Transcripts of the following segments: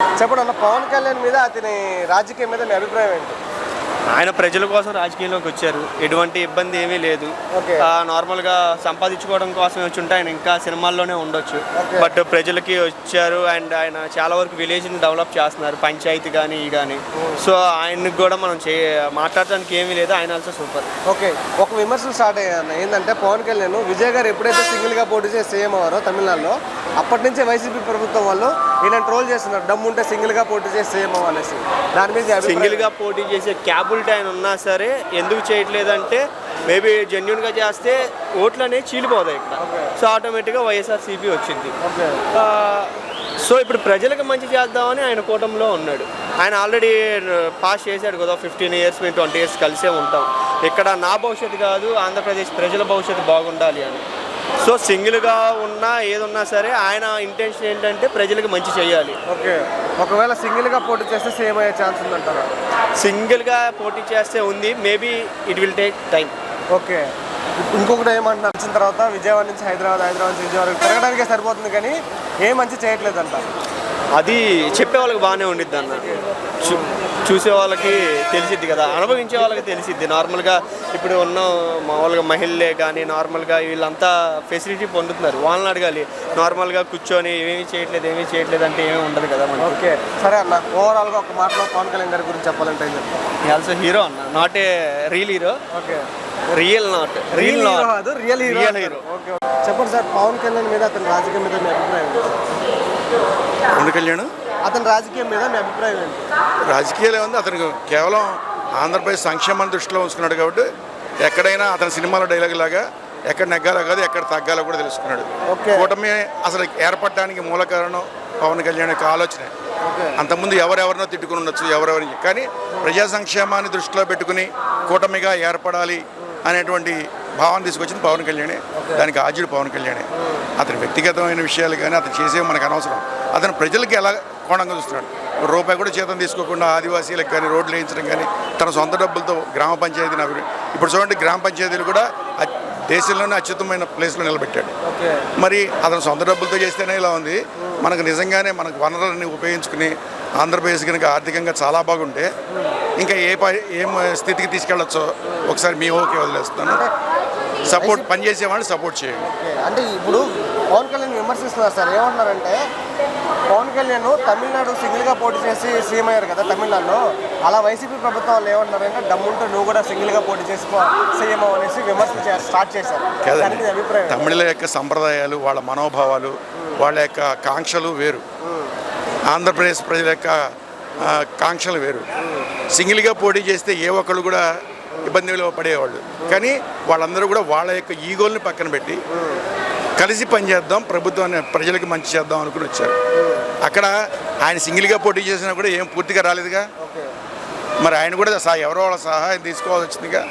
చెప్పండి అన్న, పవన్ కళ్యాణ్ మీద అతని రాజకీయం మీద మీ అభిప్రాయం ఏంటి? ఆయన ప్రజల కోసం రాజకీయంలోకి వచ్చారు. ఎటువంటి ఇబ్బంది ఏమీ లేదు. నార్మల్గా సంపాదించుకోవడం కోసం వచ్చి ఉంటే ఆయన ఇంకా సినిమాల్లోనే ఉండొచ్చు. బట్ ప్రజలకి వచ్చారు అండ్ ఆయన చాలా వరకు విలేజ్ని డెవలప్ చేస్తున్నారు, పంచాయతీ కానీ ఈ కానీ. సో ఆయనకు కూడా మనం మాట్లాడడానికి ఏమీ లేదు. ఆయన ఆల్సో సూపర్. ఓకే, ఒక విమర్శలు స్టార్ట్ అయ్యాయి. ఏంటంటే పవన్ కళ్యాణ్ విజయ్ గారు ఎప్పుడైతే సింగిల్గా పోటీ చేసి సీఎం అవ్వారో తమిళనాడులో, అప్పటి నుంచే వైసీపీ ప్రభుత్వం వాళ్ళు ఈయన ట్రోల్ చేస్తున్నారు, దమ్ముంటే సింగిల్గా పోటీ చేసి సీఎం అవ్వనేసి. దాని మీద సింగిల్గా పోటీ చేసే క్యాబులిటీ ఆయన ఉన్నా సరే ఎందుకు చేయట్లేదంటే మేబీ జెన్యున్గా చేస్తే ఓట్లు అనేవి చీలిపోతాయి ఇక్కడ. సో ఆటోమేటిక్గా వైఎస్ఆర్సీపీ వచ్చింది. సో ఇప్పుడు ప్రజలకు మంచి చేద్దామని ఆయన కూటమిలో ఉన్నాడు. ఆయన ఆల్రెడీ పాస్ చేశాడు కదా, 15 years మేము 20 years కలిసే ఉంటాం. ఇక్కడ నా భవిష్యత్తు కాదు, ఆంధ్రప్రదేశ్ ప్రజల భవిష్యత్తు బాగుండాలి అని. సో సింగిల్గా ఉన్నా ఏదున్నా సరే ఆయన ఇంటెన్షన్ ఏంటంటే ప్రజలకు మంచి చేయాలి. ఓకే, ఒకవేళ సింగిల్గా పోటీ చేస్తే సేమ్ అయ్యే ఛాన్స్ ఉందంటారా? సింగిల్గా పోటీ చేస్తే ఉంది, maybe it will take time. Okay, ఇంకొకటి ఏమంటున్నారు, వచ్చిన తర్వాత విజయవాడ నుంచి హైదరాబాద్ నుంచి విజయవాడ తిరగడానికే సరిపోతుంది కానీ ఏం మంచి చేయట్లేదంట. అది చెప్పే వాళ్ళకి బాగానే ఉండిద్ది అన్న, చూసే వాళ్ళకి తెలిసిద్ది కదా, అనుభవించే వాళ్ళకి తెలిసిద్ది. నార్మల్గా ఇప్పుడు ఉన్న మామూలుగా మహిళలే కానీ నార్మల్గా వీళ్ళంతా ఫెసిలిటీ పొందుతున్నారు, వాళ్ళని అడగాలి. నార్మల్గా కూర్చొని ఏమీ చేయట్లేదు అంటే ఏమీ ఉండదు కదా మనకి. ఓకే సరే అన్న, ఓవరాల్గా ఒక మాటలో పవన్ కళ్యాణ్ గారి గురించి చెప్పాలంటే ఏం చెప్తాను? ఆల్సో హీరో అన్న, not a real hero. Okay, real hero. Okay, చెప్పండి సార్, పవన్ కళ్యాణ్ మీద అతని రాజకీయం మీద మీ అభిప్రాయం ఏంటి? పవన్ కళ్యాణ్ అతని రాజకీయం మీద మీ అభిప్రాయం ఏంటి? రాజకీయాలు ఏముంది, అతనికి కేవలం ఆంధ్రప్రదేశ్ సంక్షేమాన్ని దృష్టిలో ఉంచుకున్నాడు కాబట్టి ఎక్కడైనా అతని సినిమాల డైలాగ్ లాగా ఎక్కడ నెగ్గాలో కాదు ఎక్కడ తగ్గాలో కూడా తెలుసుకున్నాడు. కూటమి అసలు ఏర్పడడానికి మూల కారణం పవన్ కళ్యాణ్ యొక్క ఆలోచన. అంతకుముందు ఎవరెవరినో తిట్టుకుని ఉండొచ్చు, ఎవరెవరికి, కానీ ప్రజా సంక్షేమాన్ని దృష్టిలో పెట్టుకుని కూటమిగా ఏర్పడాలి అనేటువంటి భావాన్ని తీసుకొచ్చింది పవన్ కళ్యాణే. దానికి ఆద్యుడు పవన్ కళ్యాణే. అతని వ్యక్తిగతమైన విషయాలు కానీ అతను చేసేవి మనకు అనవసరం. అతను ప్రజలకి ఎలా కోణంగా చూస్తున్నాడు. రూపాయి కూడా జీతం తీసుకోకుండా ఆదివాసీలకు కానీ రోడ్లు వేయించడం కానీ తన సొంత డబ్బులతో గ్రామ పంచాయతీని ఇప్పుడు చూడండి, గ్రామ పంచాయతీలు కూడా దేశంలోనే అత్యుత్తమైన ప్లేస్లో నిలబెట్టాడు. మరి అతను సొంత డబ్బులతో చేస్తేనే ఇలా ఉంది. మనకు నిజంగానే మనకు వనరులన్నీ ఉపయోగించుకుని ఆంధ్రప్రదేశ్ కనుక ఆర్థికంగా చాలా బాగుంటే ఇంకా ఏం స్థితికి తీసుకెళ్ళొచ్చో ఒకసారి మీ ఓకే వదిలేస్తున్నాను. సపోర్ట్ పనిచేసేవాడిని సపోర్ట్ చేయండి. అంటే ఇప్పుడు పవన్ కళ్యాణ్ విమర్శిస్తున్నారు సార్, ఏమంటున్నారంటే పవన్ కళ్యాణ్ తమిళనాడు సింగిల్గా పోటీ చేసి సీఎం అయ్యారు కదా తమిళనాడులో, అలా వైసీపీ ప్రభుత్వం వాళ్ళు ఏమంటున్నారంటే దమ్ముంటే నువ్వు కూడా సింగిల్గా పోటీ చేసుకో సీఎం అనేసి విమర్శలు స్టార్ట్ చేశారు. అభిప్రాయం, తమిళుల యొక్క సంప్రదాయాలు, వాళ్ళ మనోభావాలు, వాళ్ళ యొక్క కాంక్షలు వేరు, ఆంధ్రప్రదేశ్ ప్రజల యొక్క కాంక్షలు వేరు. సింగిల్గా పోటీ చేస్తే ఏ ఒక్కళ్ళు కూడా ఇబ్బందిలో పడేవాళ్ళు, కానీ వాళ్ళందరూ కూడా వాళ్ళ యొక్క ఈగోల్ని పక్కన పెట్టి కలిసి పనిచేద్దాం, ప్రభుత్వాన్ని ప్రజలకు మంచి చేద్దాం అనుకుని వచ్చారు. అక్కడ ఆయన సింగిల్గా పోటీ చేసినా కూడా ఏం పూర్తిగా రాలేదుగా. మరి ఆయన కూడా ఎవరో వాళ్ళ సహాయం తీసుకోవాల్సి వచ్చిందిగా.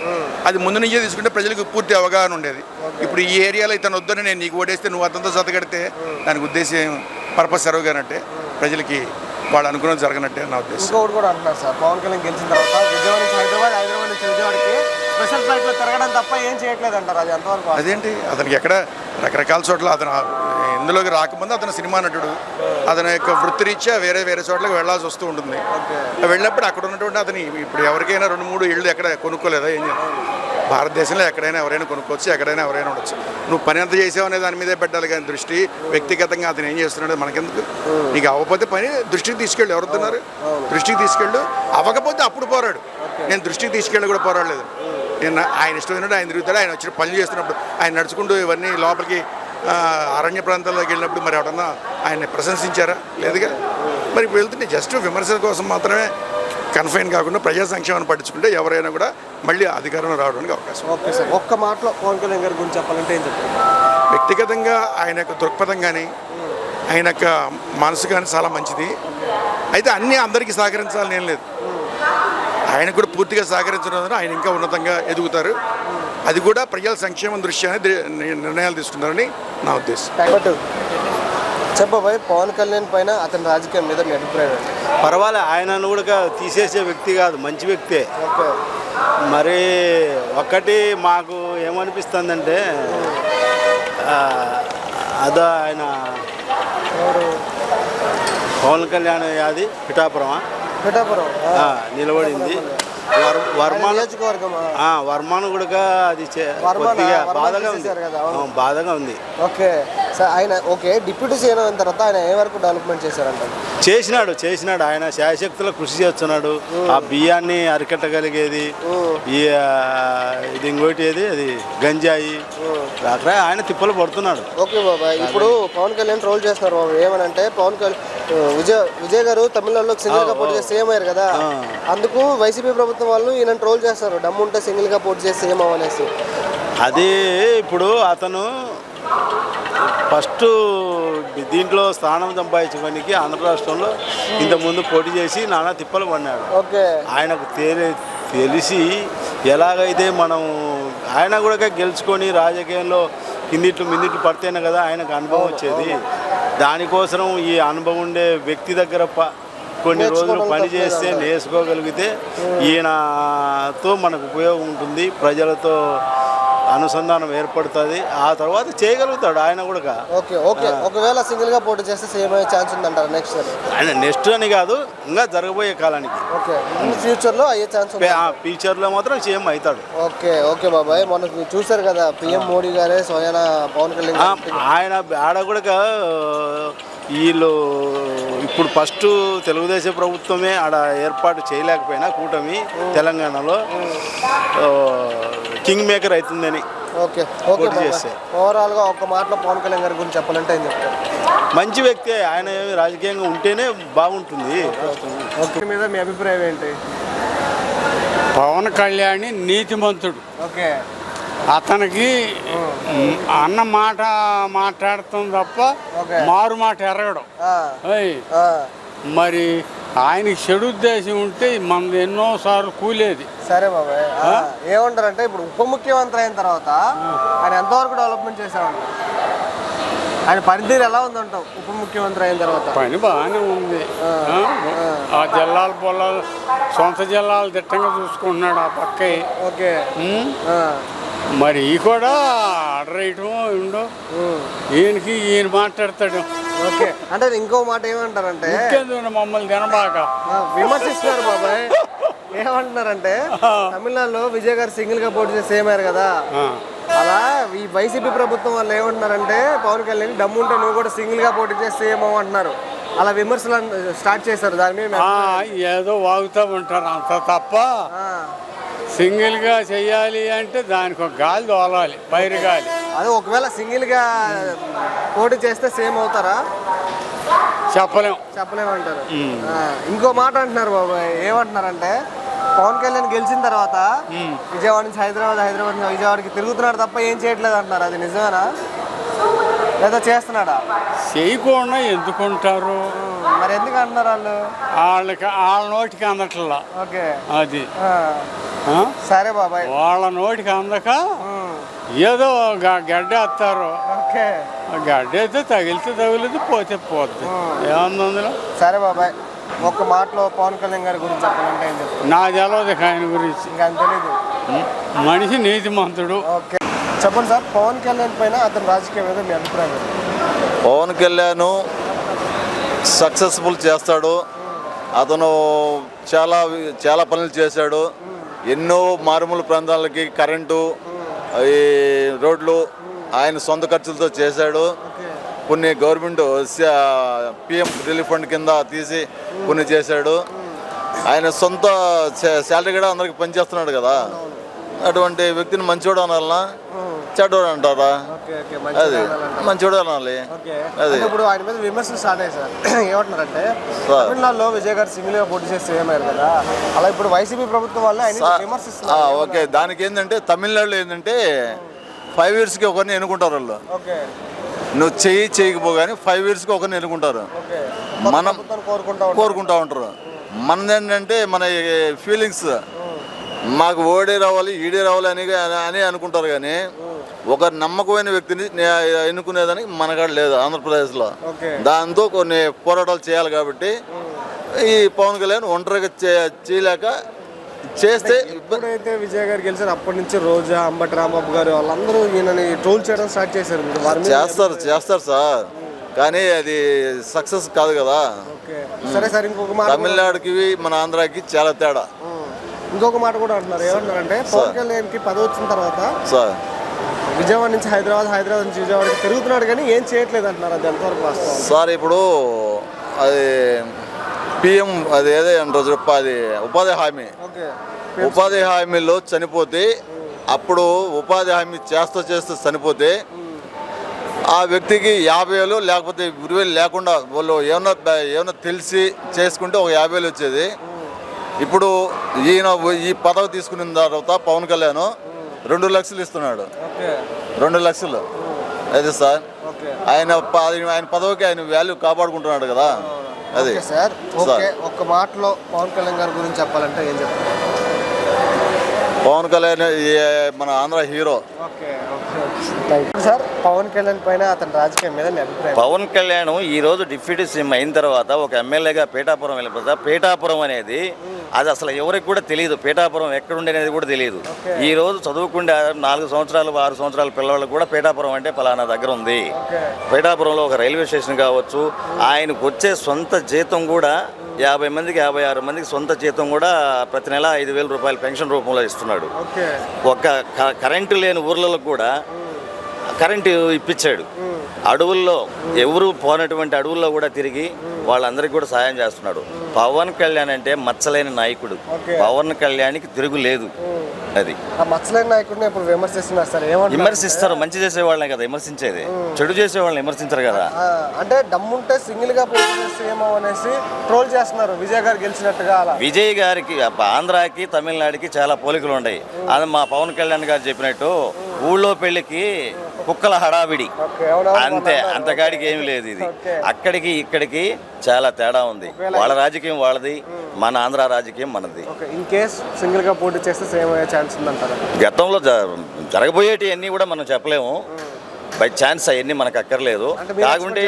అది ముందు నుంచే తీసుకుంటే ప్రజలకు పూర్తి అవగాహన ఉండేది. ఇప్పుడు ఈ ఏరియాలో ఇతను వద్దని నేను నీకు ఓటేస్తే నువ్వు అతనితో సతగడితే దానికి ఉద్దేశం పర్పస్ సర్వగానంటే ప్రజలకి వాళ్ళు అనుకున్నది జరగనట్టే నా ఉద్దేశం. ఇంకొకటి కూడా అంటున్నారు సార్, పవన్ కళ్యాణ్ గెలిచిన తర్వాత విజయవాడ నుంచి హైదరాబాద్ నుంచి విజయవాడకి స్పెషల్ ఫ్లైట్లో తిరగడం తప్ప ఏం చేయట్లేదు అంటారు. అది ఎంతవరకు? అదేంటి, అతనికి ఎక్కడ రకరకాల చోట్ల అతను ఇందులోకి రాకముందు అతను సినిమా నటుడు, అతని యొక్క వృత్తిరీత్యా వేరే చోట్లకి వెళ్ళాల్సి వస్తూ ఉంటుంది. వెళ్ళినప్పుడు అక్కడ ఉన్నటువంటి అతని ఇప్పుడు ఎవరికైనా 2-3 ఇళ్ళు ఎక్కడ కొనుక్కోలేదా? ఏం భారతదేశంలో ఎక్కడైనా ఎవరైనా కొనుక్కోవచ్చు, ఎక్కడైనా ఎవరైనా ఉండొచ్చు. నువ్వు పని ఎంత చేసావు అనే దాని మీదే పెట్టాలి కానీ దృష్టి వ్యక్తిగతంగా అతను ఏం చేస్తున్నాడు మనకెందుకు? నీకు అవ్వకపోతే పని దృష్టికి తీసుకెళ్ళు, ఎవరుతున్నారు దృష్టికి తీసుకెళ్ళు, అవ్వకపోతే అప్పుడు పోరాడు. నేను దృష్టికి తీసుకెళ్ళి కూడా పోరాడలేదు. నేను ఆయన ఇష్టమైనట్టు ఆయన తిరుగుతాడు. ఆయన వచ్చి పనులు చేస్తున్నప్పుడు ఆయన నడుచుకుంటూ ఇవన్నీ లోపలికి అరణ్య ప్రాంతాల్లోకి వెళ్ళినప్పుడు మరి ఎవడన్నా ఆయన్ని ప్రశంసించారా? లేదుగా. మరి ఇప్పుడు వెళ్తుంటే జస్ట్ విమర్శల కోసం మాత్రమే కన్ఫైన్ కాకుండా ప్రజా సంక్షేమాన్ని పట్టించుకుంటే ఎవరైనా కూడా మళ్ళీ అధికారంలో రావడానికి అవకాశం. ఓకే సార్, ఒక్క మాటలో పవన్ కళ్యాణ్ గారి గురించి చెప్పాలంటే ఏం చెప్తారు? వ్యక్తిగతంగా ఆయన యొక్క దృక్పథం కానీ ఆయన యొక్క మనసు కానీ చాలా మంచిది. అయితే అన్నీ అందరికీ సహకరించాలని ఏం లేదు. ఆయన కూడా పూర్తిగా సహకరించడం ద్వారా ఆయన ఇంకా ఉన్నతంగా ఎదుగుతారు. అది కూడా ప్రజల సంక్షేమం దృష్ట్యానే నిర్ణయాలు తీసుకుంటారని నా ఉద్దేశం. చెప్పబోయ్, పవన్ కళ్యాణ్ పైన అతని రాజకీయం మీద మీ అభిప్రాయం? పర్వాలే, ఆయన కూడా తీసేసే వ్యక్తి కాదు, మంచి వ్యక్తే. మరి ఒక్కటి మాకు ఏమనిపిస్తుందంటే అదో ఆయన పవన్ కళ్యాణ్ యాది పిఠాపురమా పిఠాపురం నిలబడింది. వర్మ నియోజకవర్గమా? వర్మను కూడా అది వర్మనా? కొద్దిగా వర్మ బాధగా ఉంది. తీసేశారు కదా, అవును. బాధగా ఉంది. ఓకే సార్, ఆయన ఓకే డిప్యూటీ సీఎం అయిన తర్వాత ఆయన ఏ వరకు డెవలప్మెంట్ చేశారంట? చేసినాడు ఆయన శాయశక్తుల కృషి చేస్తున్నాడు. ఆ బియ్యాన్ని అరికట్టగలిగేది, ఇది ఇంకోటి ఏది అది గంజాయి అట్లా ఆయన తిప్పలు పడుతున్నాడు. ఓకే బాబాయ్, ఇప్పుడు పవన్ కళ్యాణ్ ట్రోల్ చేస్తున్నారు బాబు. ఏమనంటే పవన్ కళ్యాణ్ విజయ్ గారు తమిళనాడులో సింగిల్ గా పోటీ చేసి సీఎం అయ్యారు కదా, అందుకు వైసీపీ ప్రభుత్వం వాళ్ళు ఈయన ట్రోల్ చేస్తారు, డమ్ము ఉంటే సింగిల్ గా పోటీ చేసి సీఎం అవ్వనేసి. అది ఇప్పుడు అతను ఫస్ట్ దీంట్లో స్థానం సంపాదించుకోనికి ఆంధ్ర రాష్ట్రంలో ఇంతకుముందు పోటీ చేసి నానా తిప్పలు పడినాడు. ఓకే, ఆయనకు తెలిసి ఎలాగైతే మనం ఆయన కూడా గెలుచుకొని రాజకీయంలో మిందిట్లు పడితేనే కదా ఆయనకు అనుభవం వచ్చేది. దానికోసం ఈ అనుభవం ఉండే వ్యక్తి దగ్గర కొన్ని రోజులు పని చేస్తే నేర్చుకోగలిగితే ఈయనతో మనకు ఉపయోగం ఉంటుంది, ప్రజలతో అనుసంధానం ఏర్పడుతుంది, ఆ తర్వాత చేయగలుగుతాడు ఆయన కూడా. ఓకే ఓకే, ఒకవేళ సింగిల్ గా పోటీ చేస్తే సీఎం అయ్యే ఛాన్స్ ఉందంటారు నెక్స్ట్? ఆయన నెక్స్ట్ అని కాదు, ఇంకా జరగబోయే కాలానికి. ఓకే, ఫ్యూచర్ లో అయ్యే ఛాన్స్ ఉంది. ఫ్యూచర్లో మాత్రం సీఎం అవుతాడు. ఓకే ఓకే బాబాయ్, మొన్న మీరు చూసారు కదా పిఎం మోడీ గారే స్వయాన పవన్ కళ్యాణ్ ఆయన ఆడ కూడా వీళ్ళు ఇప్పుడు ఫస్ట్ తెలుగుదేశం ప్రభుత్వమే ఆడ ఏర్పాటు చేయలేకపోయినా కూటమి తెలంగాణలో కింగ్ మేకర్ అవుతుందని. ఓకే ఓకే చేస్తే ఓవరాల్ గా ఒక మాటలో పవన్ కళ్యాణ్ గారి గురించి చెప్పాలంటే ఏం చెప్తారు? మంచి వ్యక్తి, ఆయన రాజకీయంగా ఉంటేనే బాగుంటుంది. ఓకే, మీద మీ అభిప్రాయం ఏంటి? పవన్ కళ్యాణ్ నీతిమంతుడు. ఓకే, అతనికి అన్న మాట మాట్లాడతాం తప్ప మారు మాట ఎరగడం. మరి ఆయనకి చెడు ఉద్దేశం ఉంటే మనది ఎన్నోసార్లు కూలేది. సరే బాబాయ్, ఏమంటారంటే ఇప్పుడు ఉప ముఖ్యమంత్రి అయిన తర్వాత ఆయన ఎంతవరకు డెవలప్మెంట్ చేశామంట? ఆయన పనితీరు ఎలా ఉందంటావు ఉప ముఖ్యమంత్రి అయిన తర్వాత? పని బాగానే ఉంది. ఆ జిల్లాల పొలాలు సొంత జిల్లాలు దిట్టంగా చూసుకుంటున్నాడు ఆ పక్క. ఓకే, మరి ఈ కూడా ఆర్డర్ వేయటం ఉండో ఈయన మాట్లాడతాడు. ఓకే, అంటే ఇంకో మాట ఏమంటారంటే మమ్మల్ని తినబాక విమర్శిస్తున్నారు బాబాయ్. ఏమంటున్నారంటే తమిళనాడులో విజయ్ గారు సింగిల్ గా పోటీ చేసి ఏమయ్యారు కదా, అలా ఈ వైసీపీ ప్రభుత్వం వాళ్ళు ఏమంటున్నారంటే పవన్ కళ్యాణ్ దమ్ము ఉంటే నువ్వు కూడా సింగిల్ గా పోటీ చేస్తే ఏమో అంటున్నారు. అలా విమర్శలు స్టార్ట్ చేశారు. దాని మీద ఏదో వాగుతూ ఉంటారు అంత తప్ప సింగిల్గా చెయ్యాలి అంటే దానికి ఒక గాలి తోలాలి, పైరు గాలి. అదే ఒకవేళ సింగిల్గా పోటీ చేస్తే సేమ్ అవుతారా? చెప్పలేమంటారు. ఇంకో మాట అంటున్నారు బాబాయ్, ఏమంటున్నారంటే పవన్ కళ్యాణ్ గెలిచిన తర్వాత విజయవాడ నుంచి హైదరాబాద్ నుంచి విజయవాడకి తిరుగుతున్నాడు తప్ప ఏం చేయట్లేదు అంటున్నారు. అది నిజమేనా లేదా చేస్తున్నాడా? చేయకుండా ఎందుకుంటారు మరి, ఎందుకు అంటున్నారు వాళ్ళు? వాళ్ళ నోటికి అందట్లా. ఓకే, అది సరే బాబాయ్, వాళ్ళ నోటికి అందక ఏదో గడ్డ వేస్తారు. ఓకే, గడ్డ అయితే తగిలితే తగిలితే పోతే పోద్ది, ఏముంది అందులో. సరే బాబాయ్, ఒక్క మాటలో పవన్ కళ్యాణ్ గారి గురించి చెప్పాలంటే ఏం చెప్తారు? నా తెలియదు ఆయన గురించి, ఇంకా తెలీదు. మనిషి నీతిమంతుడు. ఓకే, చెప్పండి సార్, పవన్ కళ్యాణ్ పైన అతని రాజకీయం మీద మీ అభిప్రాయం? పవన్ కళ్యాణ్ సక్సెస్ఫుల్ చేస్తాడు. అతను చాలా పనులు చేశాడు. ఎన్నో మారుమూల ప్రాంతాలకి కరెంటు, ఈ రోడ్లు ఆయన సొంత ఖర్చులతో చేశాడు. కొన్ని గవర్నమెంట్ పిఎం రిలీఫ్ ఫండ్ కింద తీసి కొన్ని చేశాడు. ఆయన సొంత శాలరీ కూడా అందరికి పనిచేస్తున్నాడు కదా. అటువంటి వ్యక్తిని మంచివాడు అనాలనా చెడ్డవాడు అంటారా? అది మంచివాడు అనాలి. అది ఇప్పుడు ఆయన మీద విమర్శలు స్టార్ట్ అయ్యాయి సార్. ఏమంటున్నారంటే తమిళనాడులో విజయ్ గారు సింగిల్ గా పోటీ చేస్తే ఏమయ్యారు కదా, అలా ఇప్పుడు వైసీపీ ప్రభుత్వం వల్ల ఆయన విమర్శిస్తున్నారు. ఓకే, దానికి ఏంటంటే తమిళనాడులో ఏంటంటే 5 yearsకి ఒకరిని ఎన్నుకుంటారు వాళ్ళు. నువ్వు చేయకపో కానీ 5 yearsకి ఒకరిని ఎన్నుకుంటారు. మనం కోరుకుంటా ఉంటారు. మనది ఏంటంటే మన ఫీలింగ్స్, మాకు ఓడే రావాలి ఈడే రావాలి అని అనుకుంటారు. కానీ ఒక నమ్మకమైన వ్యక్తిని ఎన్నుకునేదానికి మనకాడ లేదు ఆంధ్రప్రదేశ్లో. దాంతో కొన్ని పోరాటాలు చేయాలి. కాబట్టి ఈ పవన్ కళ్యాణ్ ఒంటరిగా చేయలేక చేస్తే ఎప్పుడైతే విజయ్ గారు గెలిచారు అప్పటి నుంచి రోజా, అంబటి రాంబాబు గారు వాళ్ళందరూ ఈయనని ట్రోల్ చేయడం స్టార్ట్ చేశారు. చేస్తారు సార్. కానీ అది సక్సెస్ కాదు కదా. ఓకే సరే సార్ ఇంకొక మాట తమిళనాడుకి మన ఆంధ్రాకి చాలా తేడా. ఇంకొక మాట కూడా అంటున్నారు, ఏమంటారంటే పవన్ కళ్యాణ్కి పదవి వచ్చిన తర్వాత సార్ విజయవాడ నుంచి హైదరాబాద్ నుంచి విజయవాడకి తిరుగుతున్నాడు కానీ ఏం చేయట్లేదు అంటున్నారు. అది ఎంతవరకు వాస్తవం? సార్ ఇప్పుడు అది పిఎం అది ఏదో అంటారు చెప్ప, అది ఉపాధి హామీ. ఓకే ఉపాధి హామీలో చనిపోతే అప్పుడు ఉపాధి హామీ చేస్తూ చనిపోతే ఆ వ్యక్తికి 50,000 లేకపోతే 20,000 లేకుండా వాళ్ళు ఏమన్నా తెలిసి చేసుకుంటే ఒక 50,000 వచ్చేది. ఇప్పుడు ఈయన ఈ పదవి తీసుకున్న తర్వాత పవన్ కళ్యాణ్ 2 లక్షలు ఇస్తున్నాడు. 2 లక్షలు అది సార్. ఆయన పదవికి ఆయన వాల్యూ కాపాడుకుంటున్నాడు కదా. అది సార్. ఓకే ఒక్క మాటలో పవన్ కళ్యాణ్ గారి గురించి చెప్పాలంటే ఏం చెప్తారు? పవన్ కళ్యాణ్ మన ఆంధ్ర హీరో. సార్ పవన్ కళ్యాణ్ పైన అతని రాజకీయం మీద మీ అభిప్రాయం? పవన్ కళ్యాణ్ ఈరోజు డిప్యూటీ సీఎం అయిన తర్వాత ఒక ఎమ్మెల్యేగా పేటాపురం వెళ్ళిపోతా. పేటాపురం అనేది అది అసలు ఎవరికి కూడా తెలియదు. పేటాపురం ఎక్కడుండే అనేది కూడా తెలియదు. ఈ రోజు చదువుకుంటే 4 సంవత్సరాలు 6 సంవత్సరాల పిల్లలకు కూడా పేటాపురం అంటే పలానా దగ్గర ఉంది. పేటాపురంలో ఒక రైల్వే స్టేషన్ కావచ్చు. ఆయనకు వచ్చే సొంత జీతం కూడా 50 మందికి 56 మందికి సొంత జీతం కూడా ప్రతి నెల 5,000 రూపాయలు పెన్షన్ రూపంలో ఇస్తున్నాడు. ఒక కరెంటు లేని ఊర్లలో కూడా కరెంటు ఇప్పించాడు. అడవుల్లో ఎవరు పోనటువంటి అడవుల్లో కూడా తిరిగి వాళ్ళందరికీ కూడా సాయం చేస్తున్నాడు. పవన్ కళ్యాణ్ అంటే మచ్చలేని నాయకుడు. పవన్ కళ్యాణ్కి తిరుగులేదు. అది మచ్చలేని నాయకుడిని ఇప్పుడు విమర్శిస్తున్నారు సార్. విమర్శిస్తారు. మంచి చేసే వాళ్ళనే కదా విమర్శించేది, చెడు చేసే వాళ్ళని విమర్శించరు కదా. అంటే దమ్ముంటే సింగిల్ గా పోటీ చేసేమో అనేసి ట్రోల్ చేస్తున్నారు. విజయ్ గారు గెలిచినట్టుగా అలా. విజయ్ గారికి ఆంధ్రాకి తమిళనాడుకి చాలా పోలికలు ఉన్నాయి. అది మా పవన్ కళ్యాణ్ గారు చెప్పినట్టు ఊళ్ళో పెళ్లికి కుక్కల హడావిడి అంతే, అంతకాడికి ఏమి లేదు. ఇది అక్కడికి ఇక్కడికి చాలా తేడా ఉంది. వాళ్ళ రాజకీయం వాళ్ళది, మన ఆంధ్ర రాజకీయం మనది. ఇన్ కేస్ సింగిల్ గా పోటీ చేస్తే సేమ్ అయ్యే ఛాన్స్ ఉందంటారా? గతంలో జరగబోయేటి అన్నీ కూడా మనం చెప్పలేము. బై ఛాన్స్ అవన్నీ మనకు అక్కర్లేదు. కాకుంటే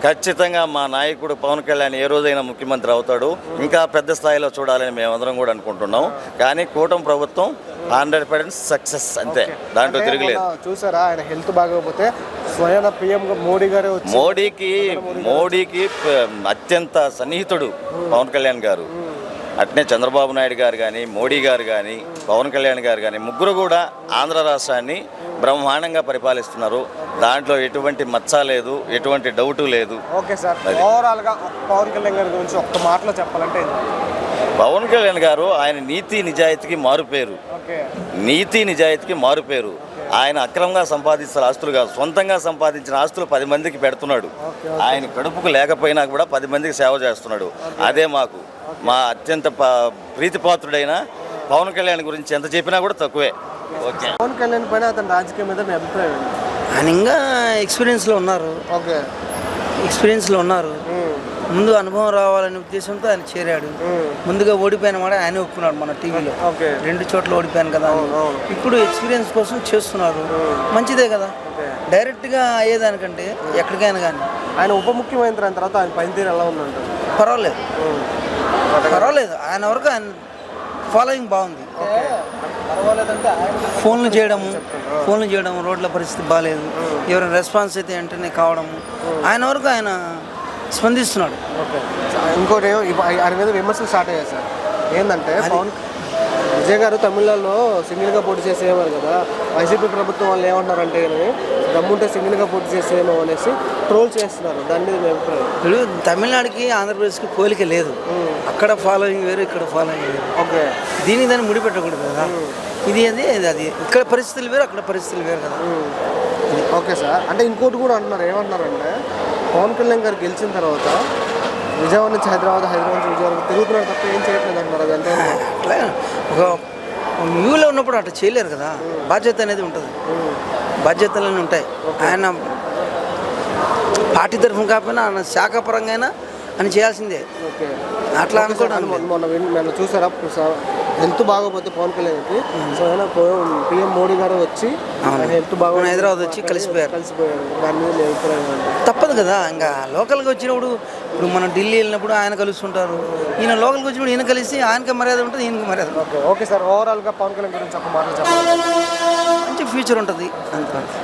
ఖచ్చితంగా మా నాయకుడు పవన్ కళ్యాణ్ ఏ రోజైనా ముఖ్యమంత్రి అవుతాడు. ఇంకా పెద్ద స్థాయిలో చూడాలని మేమందరం కూడా అనుకుంటున్నాం. కానీ కూటమి ప్రభుత్వం 100% సక్సెస్ అంతే, దాంట్లో తిరగలేదు. చూసారా ఆయన హెల్త్ బాగోకపోతే స్వయం పిఎం మోడీ గారే వచ్చి మోడీకి అత్యంత సన్నిహితుడు పవన్ కళ్యాణ్ గారు. అట్నే చంద్రబాబు నాయుడు గారు కానీ, మోడీ గారు కానీ, పవన్ కళ్యాణ్ గారు కానీ ముగ్గురు కూడా ఆంధ్ర రాష్ట్రాన్ని బ్రహ్మాండంగా పరిపాలిస్తున్నారు. దాంట్లో ఎటువంటి మచ్చ లేదు, ఎటువంటి డౌటు లేదు. Okay sir. ఓవరాల్ గా పవన్ కళ్యాణ్ గారి గురించి ఒక్క మాటలో చెప్పాలంటే పవన్ కళ్యాణ్ గారు ఆయన నీతి నిజాయితీకి మారుపేరు. నీతి నిజాయితీకి మారుపేరు. ఆయన అక్రమంగా సంపాదిస్తున్న ఆస్తులు కాదు, సొంతంగా సంపాదించిన ఆస్తులు 10 మందికి పెడుతున్నాడు. ఆయన కడుపుకు లేకపోయినా కూడా 10 మందికి సేవ చేస్తున్నాడు. అదే మా అత్యంత ప్రీతిపాత్రుడైన పవన్ కళ్యాణ్ గురించి ఎంత చెప్పినా కూడా తక్కువే. ఓకే. పవన్ కళ్యాణ్ పైన అతని రాజకీయం మీద మీ అభిప్రాయం? ఆయన ఇంకా ఎక్స్పీరియన్స్లో ఉన్నారు. ఓకే. ఎక్స్పీరియన్స్లో ఉన్నారు. ముందు అనుభవం రావాలనే ఉద్దేశంతో ఆయన చేరాడు. ముందుగా ఓడిపోయిన మాట ఆయన ఒప్పుకున్నాడు మన టీవీలో. 2 చోట్ల ఓడిపోయాను కదా. ఇప్పుడు ఎక్స్పీరియన్స్ కోసం చేస్తున్నారు. మంచిదే కదా. డైరెక్ట్గా అయ్యేదానికంటే ఎక్కడికైనా కానీ ఆయన ఉప ముఖ్యమంత్రి అయిన తర్వాత ఆయన పనితీరు ఎలా ఉందంటారు? పర్వాలేదు. ఆయన వరకు ఆయన ఫాలోయింగ్ బాగుంది. ఫోన్లు చేయడం రోడ్ల పరిస్థితి బాగాలేదు. ఎవరైనా రెస్పాన్స్ అయితే వెంటనే కావడము, ఆయన వరకు ఆయన స్పందిస్తున్నాడు. ఇంకోటి ఆయన మీద విమర్శలు స్టార్ట్ అయ్యాయి సార్. ఏంటంటే విజయ్ గారు తమిళనాడులో సింగిల్గా పోటీ చేసేవారు కదా. వైసీపీ ప్రభుత్వం వాళ్ళు ఏమంటున్నారంటే దమ్ముంటే సింగిల్గా పోటీ చేసేమో అనేసి ట్రోల్ చేస్తున్నారు. దాని మీద మీ అభిప్రాయం? ఇప్పుడు తమిళనాడుకి ఆంధ్రప్రదేశ్కి పోలిక లేదు. అక్కడ ఫాలోయింగ్ వేరు, ఇక్కడ ఫాలోయింగ్ వేరు. ఓకే. దాన్ని ముడిపెట్టకూడదు కదా. ఇది అది ఇక్కడ పరిస్థితులు వేరు, అక్కడ పరిస్థితులు వేరు కదా. Okay sir. అంటే ఇంకోటి కూడా అంటున్నారు, ఏమంటున్నారంటే పవన్ కళ్యాణ్ గారు గెలిచిన తర్వాత విజయవాడ నుంచి హైదరాబాద్ నుంచి విజయవాడ తిరుగుతున్నారు తప్ప ఏం చేయట్లేదు అంటున్నారు. అది ఎంత అట్లా ఒక వ్యూలో ఉన్నప్పుడు అట్లా చేయలేరు కదా. బాధ్యత అనేది ఉంటుంది, బాధ్యతలన్నీ ఉంటాయి. ఆయన పార్టీ తరఫున కాకపోయినా ఆయన శాఖపరంగా అయినా అని చేయాల్సిందే. ఓకే. అట్లా అనుకోవడం మొన్న చూసారా హెల్త్ బాగోపోతే పవన్ కళ్యాణ్కి పిఎం మోడీ గారు వచ్చి హెల్త్ బాగా హైదరాబాద్ వచ్చి కలిసిపోయారు. దాని మీద తప్పదు కదా. ఇంకా లోకల్గా వచ్చినప్పుడు ఇప్పుడు మనం ఢిల్లీ వెళ్ళినప్పుడు ఆయన కలుస్తుంటారు. ఈయన లోకల్కి వచ్చినప్పుడు ఈయన కలిసి ఆయనకి మర్యాద ఉంటుంది, ఈయనకి మర్యాద. Okay sir. ఓవరాల్గా పవన్ కళ్యాణ్ గురించి ఒక మాట చెప్పాలి. మంచి ఫ్యూచర్ ఉంటుంది అంత.